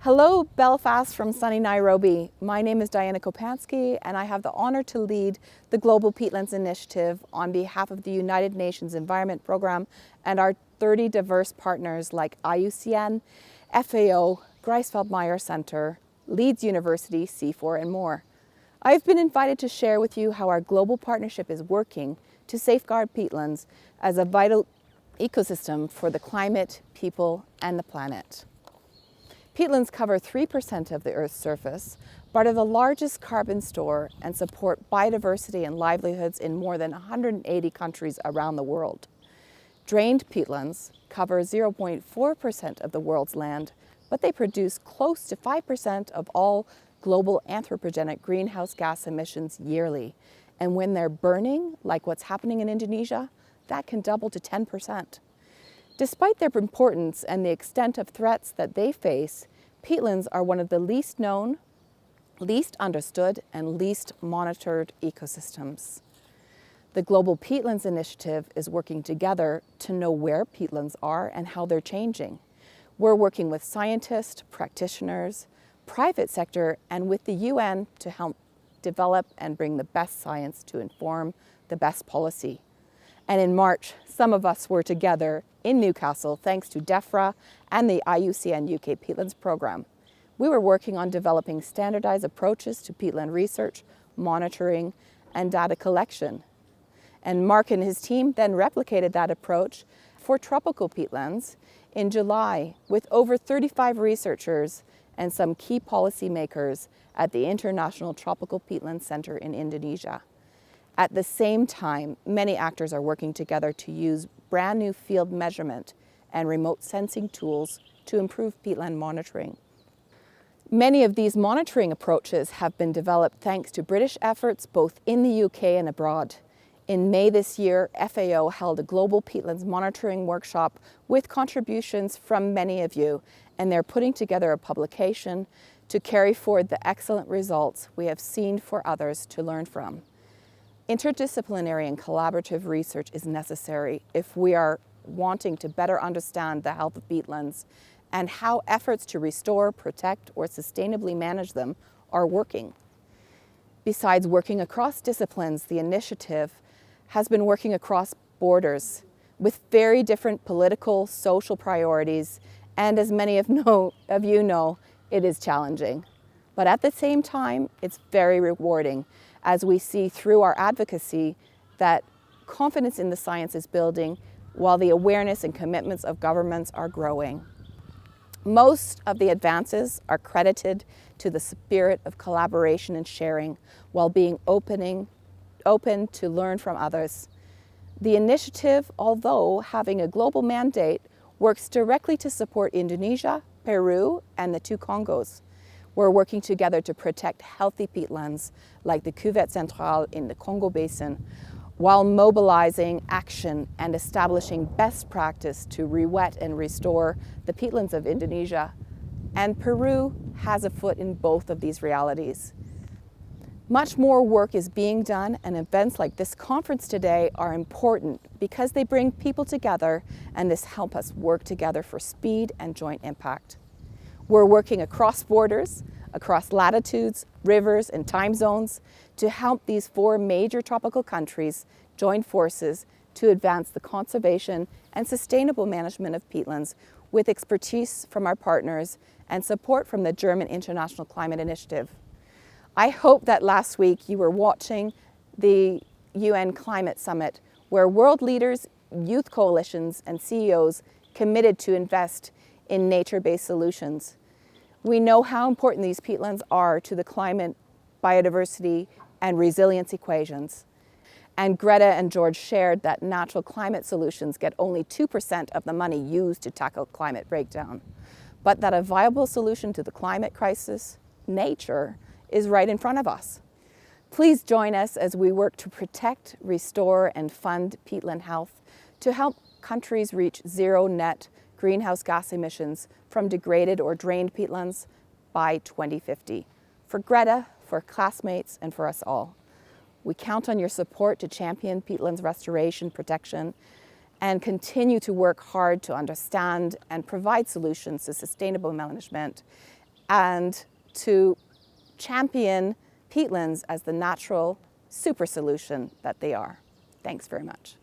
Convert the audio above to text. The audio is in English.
Hello, Belfast from sunny Nairobi. My name is Dianna Kopansky, and I have the honor to lead the Global Peatlands Initiative on behalf of the United Nations Environment Programme and our 30 diverse partners like IUCN, FAO, Greifswald-Meyer Center, Leeds University, C4, and more. I've been invited to share with you how our global partnership is working to safeguard peatlands as a vital ecosystem for the climate, people, and the planet. Peatlands cover 3% of the Earth's surface, but are the largest carbon store and support biodiversity and livelihoods in more than 180 countries around the world. Drained peatlands cover 0.4% of the world's land, but they produce close to 5% of all global anthropogenic greenhouse gas emissions yearly. And when they're burning, like what's happening in Indonesia, that can double to 10%. Despite their importance and the extent of threats that they face, peatlands are one of the least known, least understood, and least monitored ecosystems. The Global Peatlands Initiative is working together to know where peatlands are and how they're changing. We're working with scientists, practitioners, private sector, and with the UN to help develop and bring the best science to inform the best policy. And in March, some of us were together in Newcastle thanks to DEFRA and the IUCN UK Peatlands Programme. We were working on developing standardized approaches to peatland research, monitoring, and data collection. And Mark and his team then replicated that approach for tropical peatlands in July with over 35 researchers and some key policymakers at the International Tropical Peatland Center in Indonesia. At the same time, many actors are working together to use brand new field measurement and remote sensing tools to improve peatland monitoring. Many of these monitoring approaches have been developed thanks to British efforts both in the UK and abroad. In May this year, FAO held a global peatlands monitoring workshop with contributions from many of you, and they're putting together a publication to carry forward the excellent results we have seen for others to learn from. Interdisciplinary and collaborative research is necessary if we are wanting to better understand the health of peatlands and how efforts to restore, protect, or sustainably manage them are working. Besides working across disciplines, the initiative has been working across borders with very different political, social priorities, and as many of you know, it is challenging. But at the same time, it's very rewarding as we see through our advocacy that confidence in the science is building while the awareness and commitments of governments are growing. Most of the advances are credited to the spirit of collaboration and sharing while being open to learn from others. The initiative, although having a global mandate, works directly to support Indonesia, Peru, and the two Congos. We're working together to protect healthy peatlands like the Cuvette Centrale in the Congo Basin, while mobilizing action and establishing best practice to re-wet and restore the peatlands of Indonesia. And Peru has a foot in both of these realities. Much more work is being done, and events like this conference today are important because they bring people together, and this helps us work together for speed and joint impact. We're working across borders, across latitudes, rivers, and time zones to help these 4 major tropical countries join forces to advance the conservation and sustainable management of peatlands with expertise from our partners and support from the German International Climate Initiative. I hope that last week you were watching the UN Climate Summit, where world leaders, youth coalitions, and CEOs committed to invest in nature-based solutions. We know how important these peatlands are to the climate, biodiversity, and resilience equations. And Greta and George shared that natural climate solutions get only 2% of the money used to tackle climate breakdown, but that a viable solution to the climate crisis, nature, is right in front of us. Please join us as we work to protect, restore, and fund peatland health to help countries reach zero net greenhouse gas emissions from degraded or drained peatlands by 2050. For Greta, for classmates, and for us all. We count on your support to champion peatlands restoration, protection, and continue to work hard to understand and provide solutions to sustainable management and to champion peatlands as the natural super solution that they are. Thanks very much.